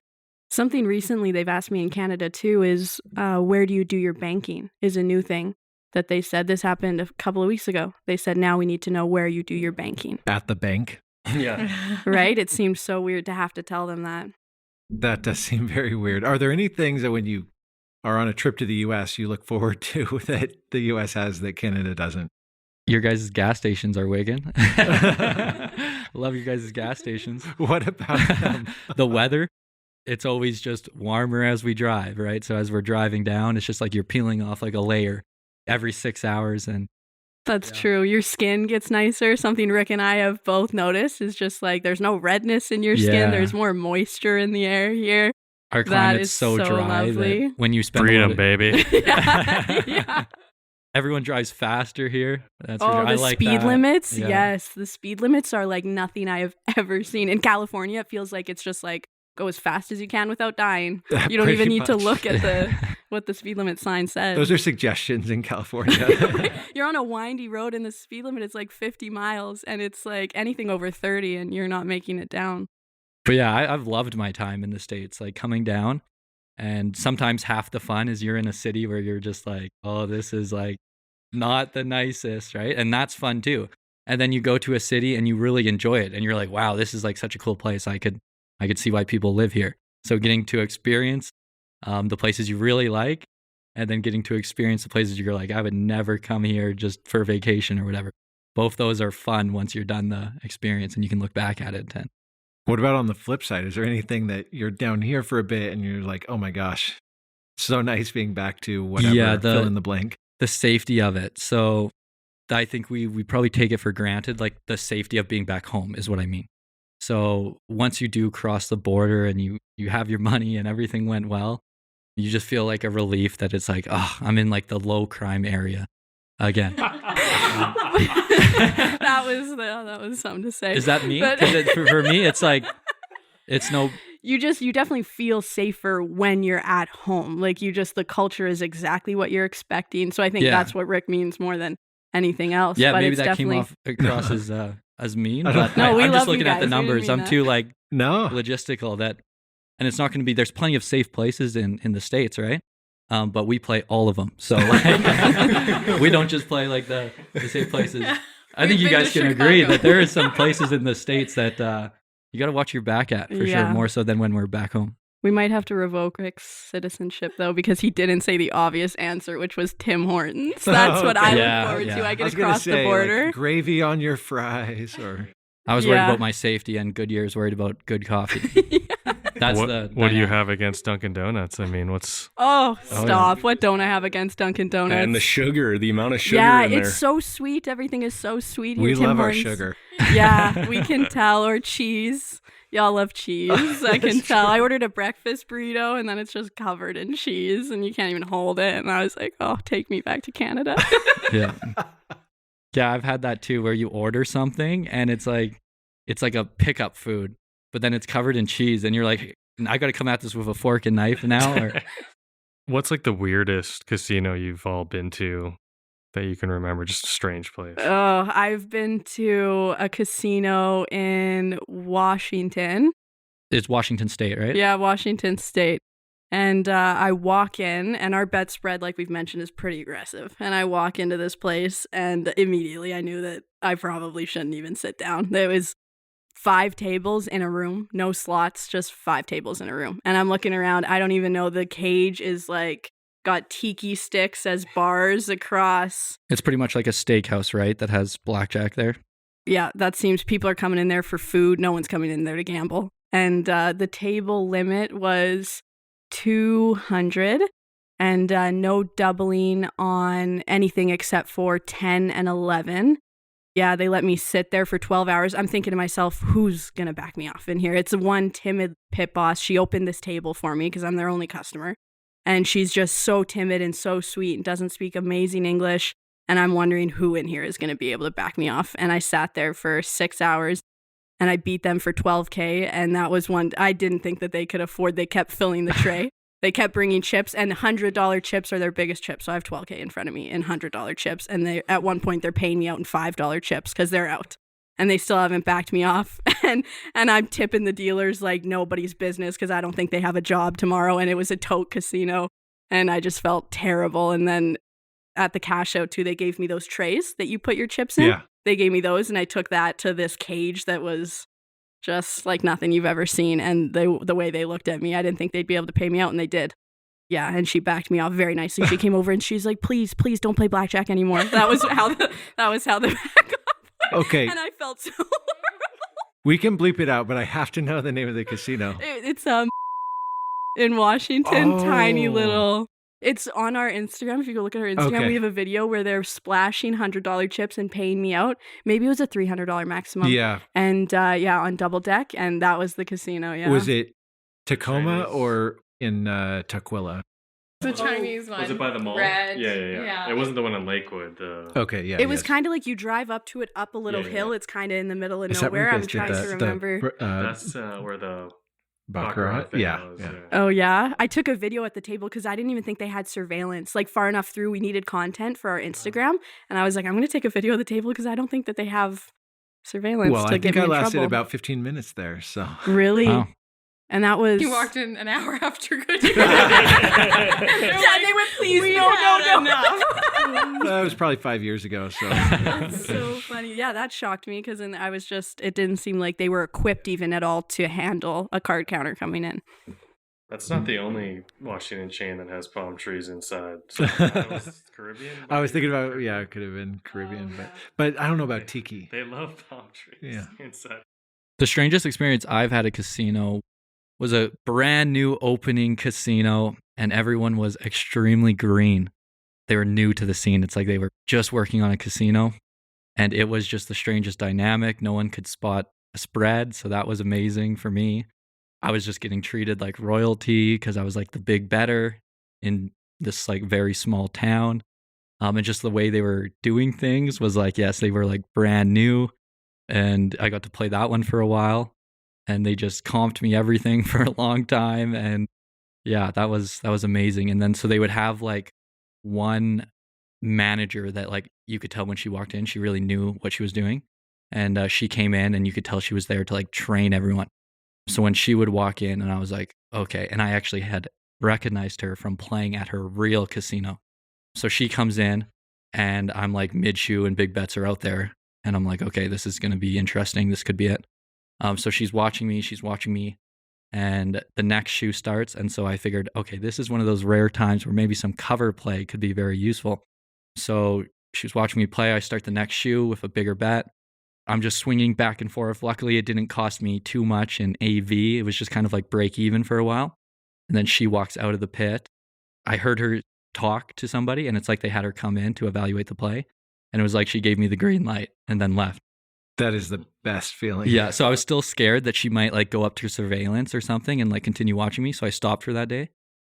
Something recently they've asked me in Canada too is where do you do your banking is a new thing that they said. This happened a couple of weeks ago. They said now we need to know where you do your banking. At the bank. Yeah. Right? It seems so weird to have to tell them that. That does seem very weird. Are there any things that when you are on a trip to the U.S. you look forward to that the U.S. has that Canada doesn't? Your guys' gas stations are wiggin'. Love your guys' gas stations. What about them? The weather, it's always just warmer as we drive, right? So as we're driving down, it's just like you're peeling off like a layer every 6 hours. And That's true. Your skin gets nicer. Something Rick and I have both noticed is just like there's no redness in your skin. Yeah. There's more moisture in the air here. our That climate's is so so dry lovely. that when you spend freedom, baby. Yeah. everyone drives faster here. That's for Oh, sure. I the like speed that. limits? Yeah. Yes, the speed limits are like nothing I have ever seen. In California, it feels like it's just like go as fast as you can without dying. You don't Pretty even need to much. look at the what the speed limit sign says. Those are suggestions in California. You're on a windy road and the speed limit is like 50 miles and it's like anything over 30 and you're not making it down. But yeah, I've loved my time in the States, like coming down. And sometimes half the fun is you're in a city where you're just like, oh, this is like not the nicest, right? And that's fun too. And then you go to a city and you really enjoy it. And you're like, wow, this is like such a cool place. I could see why people live here. So getting to experience the places you really like, and then getting to experience the places you're like, I would never come here just for vacation or whatever. Both those are fun once you're done the experience and you can look back at it. And What about on the flip side? Is there anything that you're down here for a bit and you're like, oh my gosh, so nice being back to whatever, Yeah, fill in the blank? the safety of it. So I think we probably take it for granted, like the safety of being back home is what I mean. So once you do cross the border and you have your money and everything went well, you just feel like a relief that it's like, oh, I'm in like the low crime area again. that was something to say. Is that me? But- 'Cause for me, it's like, it's no, you definitely feel safer when you're at home. Like the culture is exactly what you're expecting. So I think Yeah. that's what Rick means more than anything else. yeah, but maybe it's that came definitely off across as mean, I don't- but No, we I'm love just you looking at guys. the We didn't numbers. mean I'm that. too like No. logistical that, and it's not going to be, there's plenty of safe places in the States, right? But we play all of them. So like, we don't just play like the safe places. I think We've you been guys to can agree Chicago. that there are some places in the States that you got to watch your back at for Yeah. sure, more so than when we're back home. We might have to revoke Rick's citizenship though because he didn't say the obvious answer, which was Tim Hortons. That's what I Okay. Yeah, look forward yeah. to. I I get was gonna across say, the like, border. gravy on your fries or... I was worried Yeah. about my safety, and Goodyear's worried about good coffee. That's what, the what do you dynamic. have against Dunkin' Donuts? I mean, what's Oh, yeah. stop. What don't I have against Dunkin' Donuts? And the sugar, the amount of sugar yeah, in there. it's so sweet. Everything is so sweet. We here, Tim love our Hortons. sugar. Yeah, we can tell. Or cheese. Y'all love cheese. I can That's tell. true. I ordered a breakfast burrito and then it's just covered in cheese and you can't even hold it. And I was like, oh, take me back to Canada. Yeah. Yeah, I've had that too, where you order something and it's like a pickup food, but then it's covered in cheese, and you're like, I got to come at this with a fork and knife now. Or what's like the weirdest casino you've all been to that you can remember? Just a strange place. Oh, I've been to a casino in Washington. it's Washington State, right? Yeah, Washington State. And I walk in, and our bet spread, like we've mentioned, is pretty aggressive. And I walk into this place, and immediately I knew that I probably shouldn't even sit down. There was 5 tables in a room, no slots, just 5 tables in a room. And I'm looking around. I don't even know. The cage is like got tiki sticks as bars across. It's pretty much like a steakhouse, right? That has blackjack there. Yeah, that seems people are coming in there for food. No one's coming in there to gamble. And the table limit was 200 and no doubling on anything except for 10 and 11. Yeah, they let me sit there for 12 hours. I'm thinking to myself, who's going to back me off in here? It's one timid pit boss. She opened this table for me because I'm their only customer. And she's just so timid and so sweet and doesn't speak amazing English. And I'm wondering who in here is going to be able to back me off. And I sat there for 6 hours and I beat them for $12K. And that was one I didn't think that they could afford. They kept filling the tray. They kept bringing chips, and $100 chips are their biggest chips. So I have $12K in front of me in $100 chips. And they, at one point, they're paying me out in $5 chips because they're out. And they still haven't backed me off. And I'm tipping the dealers like nobody's business because I don't think they have a job tomorrow. And it was a tote casino. And I just felt terrible. And then at the cash out too, they gave me those trays that you put your chips in. Yeah. They gave me those, and I took that to this cage that was just like nothing you've ever seen. And the way they looked at me, I didn't think they'd be able to pay me out, and they did. Yeah, and she backed me off very nicely. She came over and she's like, "Please, please don't play blackjack anymore." That was how the back off. Okay. And I felt so We can bleep it out, but I have to know the name of the casino. It's in Washington, Oh. tiny little. It's on our Instagram. If you go look at our Instagram, Okay. we have a video where they're splashing $100 chips and paying me out. Maybe it was a $300 maximum. Yeah. And on Double Deck, and that was the casino. Yeah. Was it Tacoma Chinese. or in Tukwila? The Chinese one. Was it by the mall? Red. Yeah. It wasn't the one in Lakewood. Okay, yeah. It was yes. kind of like you drive up to it up a little Yeah, hill. It's kind of in the middle of Is that where nowhere. you I'm guys did trying to remember. That's where the Baccarat? thing Yeah, was, yeah. Oh, yeah. I took a video at the table because I didn't even think they had surveillance. Like, far enough through, we needed content for our Instagram. And I was like, I'm going to take a video of the table because I don't think that they have surveillance Well, to I get think me I in lasted trouble. about 15 minutes there, so. Really? Wow. And that was... You walked in an hour after Goodyear. Yeah, they went, please, no. That was probably 5 years ago, so. That's so funny. Yeah, that shocked me because I was just, it didn't seem like they were equipped even at all to handle a card counter coming in. That's not the only Washington chain that has palm trees inside. So that was Caribbean. I was thinking about, yeah, it could have been Caribbean, but I don't know about Tiki. They love palm trees inside. The strangest experience I've had at a casino was a brand new opening casino, and everyone was extremely green. They were new to the scene. It's like they were just working on a casino, and it was just the strangest dynamic. No one could spot a spread, so that was amazing for me. I was just getting treated like royalty because I was like the big better in this like very small town. And just the way they were doing things was like, yes, they were like brand new. And I got to play that one for a while, and they just comped me everything for a long time. And yeah, that was amazing. And then so they would have like one manager that like you could tell when she walked in, she really knew what she was doing. And she came in and you could tell she was there to like train everyone. So when she would walk in, and I was like, okay. And I actually had recognized her from playing at her real casino. So she comes in and I'm like mid-shoe and big bets are out there. And I'm like, okay, this is going to be interesting. This could be it. So she's watching me, and the next shoe starts. And so I figured, okay, this is one of those rare times where maybe some cover play could be very useful. So she was watching me play. I start the next shoe with a bigger bet. I'm just swinging back and forth. Luckily, it didn't cost me too much in AV. It was just kind of like break even for a while. And then she walks out of the pit. I heard her talk to somebody, and it's like they had her come in to evaluate the play. And it was like she gave me the green light and then left. That is the best feeling. Yeah, so I was still scared that she might like go up to surveillance or something and like continue watching me. So I stopped for that day,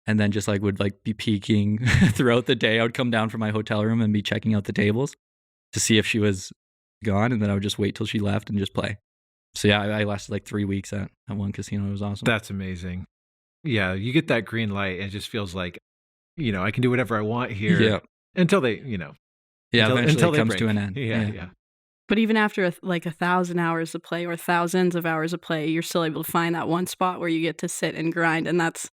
and then just like would like be peeking throughout the day. I would come down from my hotel room and be checking out the tables to see if she was gone, and then I would just wait till she left and just play. So yeah, I lasted like 3 weeks at one casino. It was awesome. That's amazing. Yeah, you get that green light, and it just feels like, I can do whatever I want here. Yeah. Until they, Yeah, until eventually it they comes break. to an end. Yeah. But even after like 1,000 hours of play or thousands of hours of play, you're still able to find that one spot where you get to sit and grind. And that's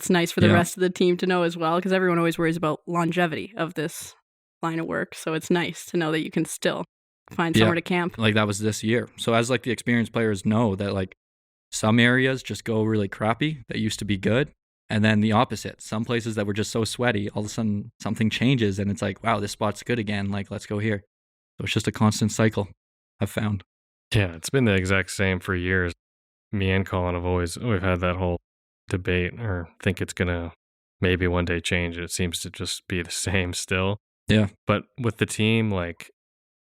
nice for the Yeah. rest of the team to know as well, because everyone always worries about longevity of this line of work. So it's nice to know that you can still find Yeah. somewhere to camp. Like that was this year. So as like the experienced players know that like some areas just go really crappy that used to be good. And then the opposite, some places that were just so sweaty, all of a sudden something changes and it's like, wow, this spot's good again. Like, let's go here. So it's just a constant cycle, I've found. Yeah, it's been the exact same for years. Me and Colin we've had that whole debate or think it's going to maybe one day change. It seems to just be the same still. Yeah. But with the team, like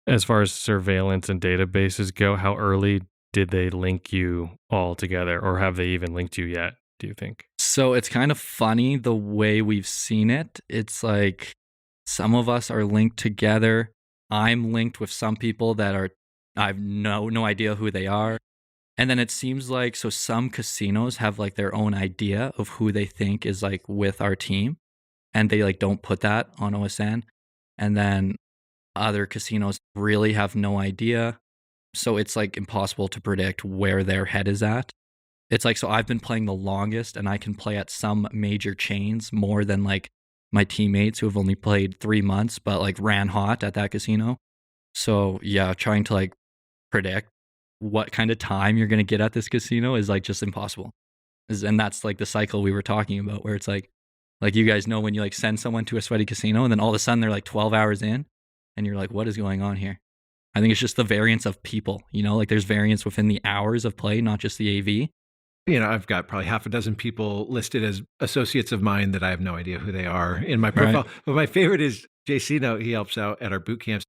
as far as surveillance and databases go, how early did they link you all together, or have they even linked you yet, do you think? So it's kind of funny the way we've seen it. It's like some of us are linked together. I'm linked with some people that are, I have no idea who they are. And then it seems like, so some casinos have like their own idea of who they think is like with our team. And they like don't put that on OSN. And then other casinos really have no idea. So it's like impossible to predict where their head is at. It's like, so I've been playing the longest and I can play at some major chains more than like my teammates who have only played 3 months, but like ran hot at that casino. So yeah, trying to like predict what kind of time you're going to get at this casino is like just impossible. And that's like the cycle we were talking about where it's like you guys know when you like send someone to a sweaty casino and then all of a sudden they're like 12 hours in and you're like, what is going on here? I think it's just the variance of people, you know, like there's variance within the hours of play, not just the AV. You know, I've got probably half a dozen people listed as associates of mine that I have no idea who they are in my profile. Right. But my favorite is JC. He helps out at our boot camps.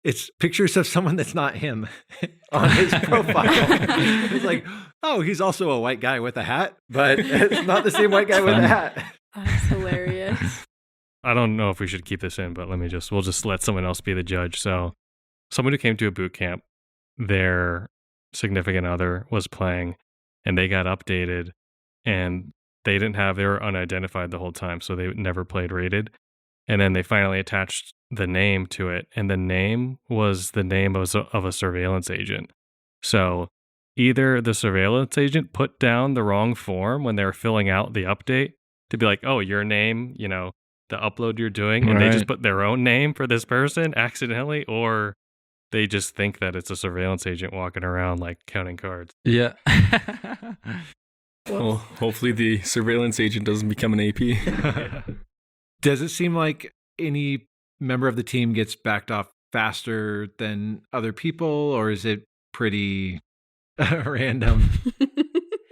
It's pictures of someone that's not him on his profile. It's like, oh, he's also a white guy with a hat, but it's not the same white guy with a hat. That's hilarious. I don't know if we should keep this in, but we'll just let someone else be the judge. So someone who came to a boot camp, their significant other was playing and they got updated and they were unidentified the whole time. So they never played rated. And then they finally attached the name to it. And the name was the name of a surveillance agent. So either the surveillance agent put down the wrong form when they were filling out the update to be like, oh, your name, you know, the upload you're doing, and they just put their own name for this person accidentally, or they just think that it's a surveillance agent walking around like counting cards. Yeah. Well, hopefully the surveillance agent doesn't become an AP. Does it seem like any member of the team gets backed off faster than other people, or is it pretty random?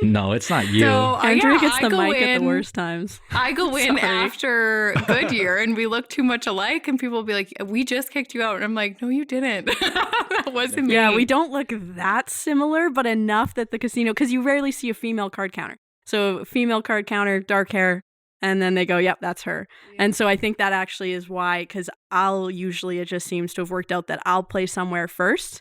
No, it's not you. So, Andrea gets the mic at the worst times. I go in after Goodyear and we look too much alike and people will be like, we just kicked you out. And I'm like, no, you didn't. That wasn't me. Yeah, we don't look that similar, but enough that the casino, because you rarely see a female card counter. So female card counter, dark hair, and then they go, yep, that's her. Yeah. And so I think that actually is why, because it just seems to have worked out that I'll play somewhere first.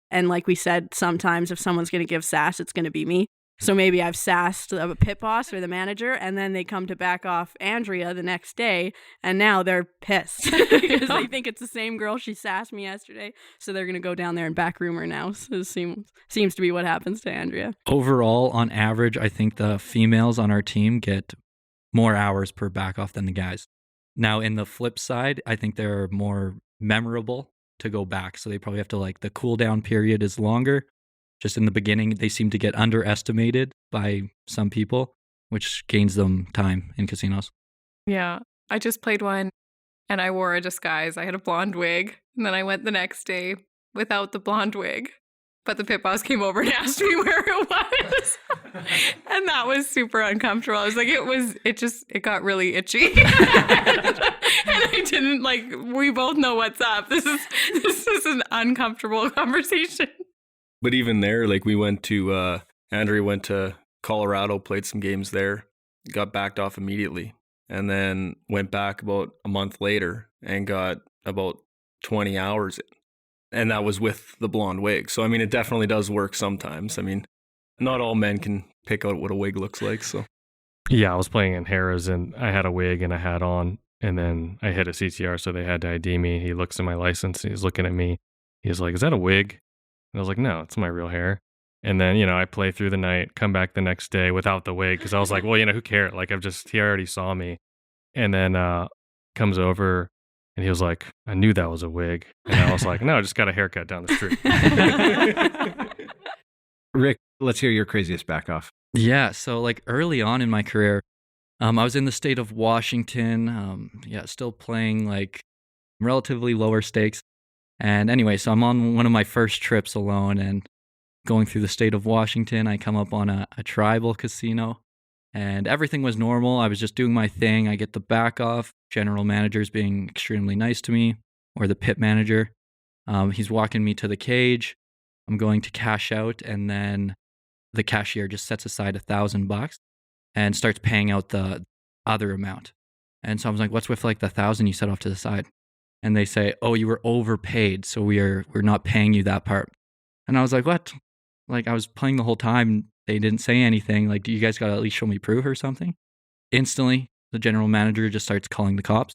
And like we said, sometimes if someone's going to give sass, it's going to be me. So maybe I've sassed a pit boss or the manager, and then they come to back off Andrea the next day, and now they're pissed because they think it's the same girl. She sassed me yesterday, so they're going to go down there and backroom her now. So it seems to be what happens to Andrea. Overall, on average, I think the females on our team get more hours per back off than the guys. Now, in the flip side, I think they're more memorable to go back, so they probably have to, like, the cooldown period is longer. Just in the beginning, they seem to get underestimated by some people, which gains them time in casinos. Yeah, I just played one and I wore a disguise. I had a blonde wig, and then I went the next day without the blonde wig. But the pit boss came over and asked me where it was. And that was super uncomfortable. I was like, it got really itchy. And I didn't we both know what's up. This is an uncomfortable conversation. But even there, we went to, Andrea went to Colorado, played some games there, got backed off immediately, and then went back about a month later and got about 20 hours in. And that was with the blonde wig. So, I mean, it definitely does work sometimes. I mean, not all men can pick out what a wig looks like, so. Yeah, I was playing in Harrah's and I had a wig and a hat on, and then I hit a CTR, so they had to ID me. He looks at my license, he's looking at me. He's like, is that a wig? And I was like, no, it's my real hair. And then, I play through the night, come back the next day without the wig, because I was like, well, who cares? He already saw me. And then comes over and he was like, I knew that was a wig. And I was like, no, I just got a haircut down the street. Rick, let's hear your craziest back off. Yeah, so early on in my career, I was in the state of Washington, still playing relatively lower stakes. And anyway, so I'm on one of my first trips alone and going through the state of Washington. I come up on a tribal casino and everything was normal. I was just doing my thing. I get the back off. General manager's being extremely nice to me, or the pit manager. He's walking me to the cage. I'm going to cash out, and then the cashier just sets aside $1,000. and starts paying out the other amount. And so I was like, what's with like the 1,000 you set off to the side? And they say, oh, you were overpaid, so we're not paying you that part. And I was like, what? Like, I was playing the whole time. They didn't say anything. Like, do you guys got to at least show me proof or something? Instantly, the general manager just starts calling the cops.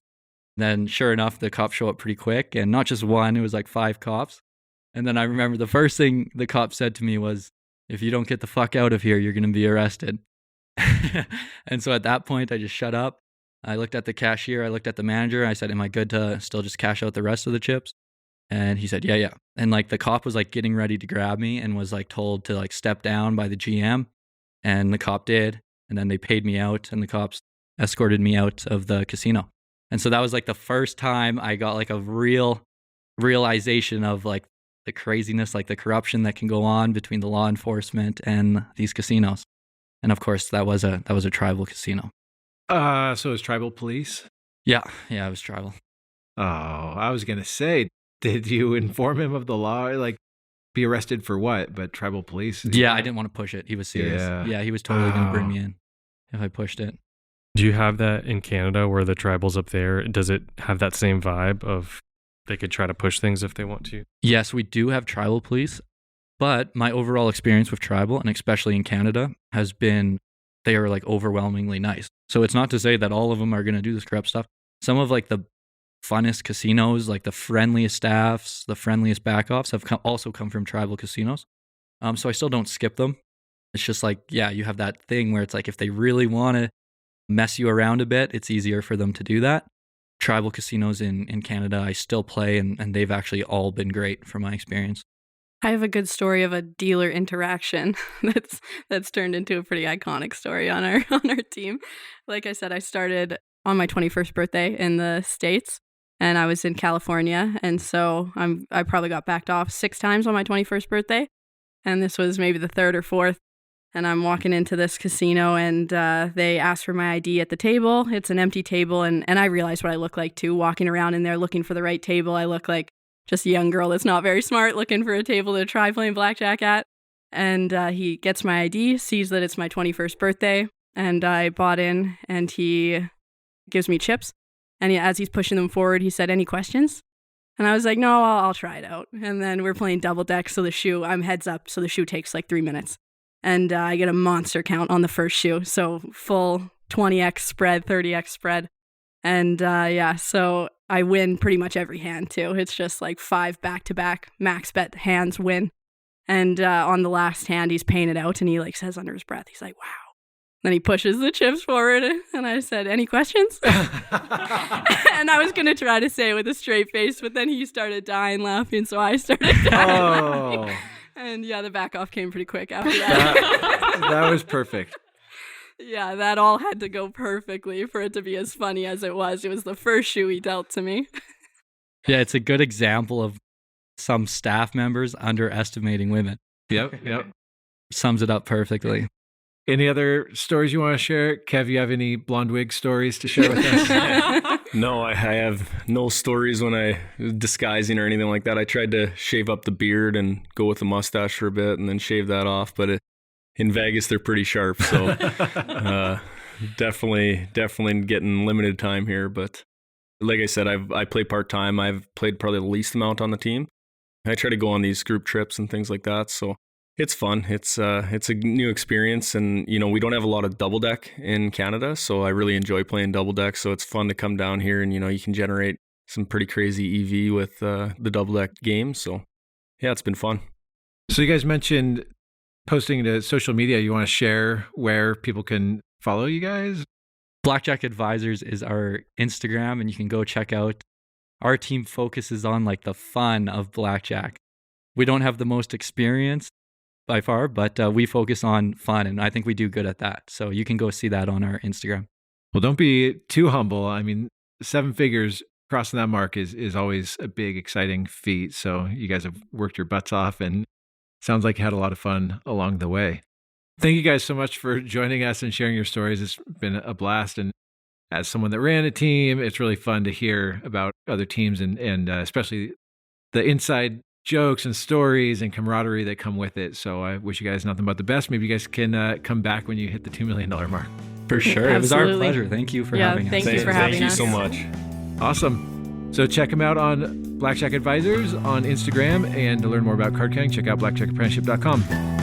Then sure enough, the cops show up pretty quick, and not just one, it was like 5 cops. And then I remember the first thing the cop said to me was, if you don't get the fuck out of here, you're going to be arrested. And so at that point, I just shut up. I looked at the cashier, I looked at the manager, I said, am I good to still just cash out the rest of the chips? And he said, yeah. And like the cop was like getting ready to grab me and was like told to like step down by the GM. And the cop did. And then they paid me out and the cops escorted me out of the casino. And so that was like the first time I got like a real realization of like the craziness, like the corruption that can go on between the law enforcement and these casinos. And of course, that was a tribal casino. So it was tribal police? Yeah, it was tribal. Oh, I was going to say, did you inform him of the law? Like, be arrested for what? But tribal police? Yeah, I didn't want to push it. He was serious. Yeah, he was totally going to bring me in if I pushed it. Do you have that in Canada where the tribal's up there? Does it have that same vibe of they could try to push things if they want to? Yes, we do have tribal police. But my overall experience with tribal, and especially in Canada, has been they are like overwhelmingly nice. So it's not to say that all of them are going to do this corrupt stuff. Some of like the funnest casinos, like the friendliest staffs, the friendliest backoffs have also come from tribal casinos. So I still don't skip them. It's just like, yeah, you have that thing where it's like if they really want to mess you around a bit, it's easier for them to do that. Tribal casinos in Canada, I still play, and they've actually all been great from my experience. I have a good story of a dealer interaction that's turned into a pretty iconic story on our team. Like I said, I started on my 21st birthday in the States, and I was in California, and so I probably got backed off 6 times on my 21st birthday, and this was maybe the 3rd or 4th, and I'm walking into this casino, and they asked for my ID at the table. It's an empty table, and I realized what I look like too, walking around in there looking for the right table. I look like just a young girl that's not very smart looking for a table to try playing blackjack at. And he gets my ID, sees that it's my 21st birthday, and I bought in, and he gives me chips. And as he's pushing them forward, he said, any questions? And I was like, no, I'll try it out. And then we're playing double deck, so I'm heads up, so the shoe takes like 3 minutes. And I get a monster count on the first shoe, so full 20x spread, 30x spread. And so I win pretty much every hand too. It's just like 5 back-to-back max bet hands win. And on the last hand, he's paying it out, and he like says under his breath, he's like, wow. Then he pushes the chips forward, and I said, any questions? And I was going to try to say it with a straight face, but then he started dying laughing, so I started dying laughing. And yeah, the back off came pretty quick after that. That was perfect. Yeah, that all had to go perfectly for it to be as funny as it was. It was the first shoe he dealt to me. Yeah, it's a good example of some staff members underestimating women. Yep. Sums it up perfectly. Any other stories you want to share? Kev, you have any blonde wig stories to share with us? No, I have no stories when I disguising or anything like that. I tried to shave up the beard and go with a mustache for a bit and then shave that off, but in Vegas, they're pretty sharp, so definitely getting limited time here. But like I said, I play part-time. I've played probably the least amount on the team. I try to go on these group trips and things like that, so it's fun. It's a new experience, and we don't have a lot of double deck in Canada, so I really enjoy playing double deck. So it's fun to come down here, and you can generate some pretty crazy EV with the double deck game. So yeah, it's been fun. So you guys mentioned posting to social media. You want to share where people can follow you guys? Blackjack Advisors is our Instagram, and you can go check out. Our team focuses on like the fun of blackjack. We don't have the most experience by far, but we focus on fun, and I think we do good at that. So you can go see that on our Instagram. Well, don't be too humble. I mean, 7 figures, crossing that mark is always a big, exciting feat. So you guys have worked your butts off, and sounds like you had a lot of fun along the way. Thank you guys so much for joining us and sharing your stories. It's been a blast. And as someone that ran a team, it's really fun to hear about other teams and especially the inside jokes and stories and camaraderie that come with it. So I wish you guys nothing but the best. Maybe you guys can come back when you hit the $2 million mark. For sure. It was our Absolutely. pleasure. Thank you for Yeah, having us. thank you for having Thank us. you so much. Awesome. So check them out on Blackjack Advisors on Instagram, and to learn more about card counting, check out blackjackapprenticeship.com.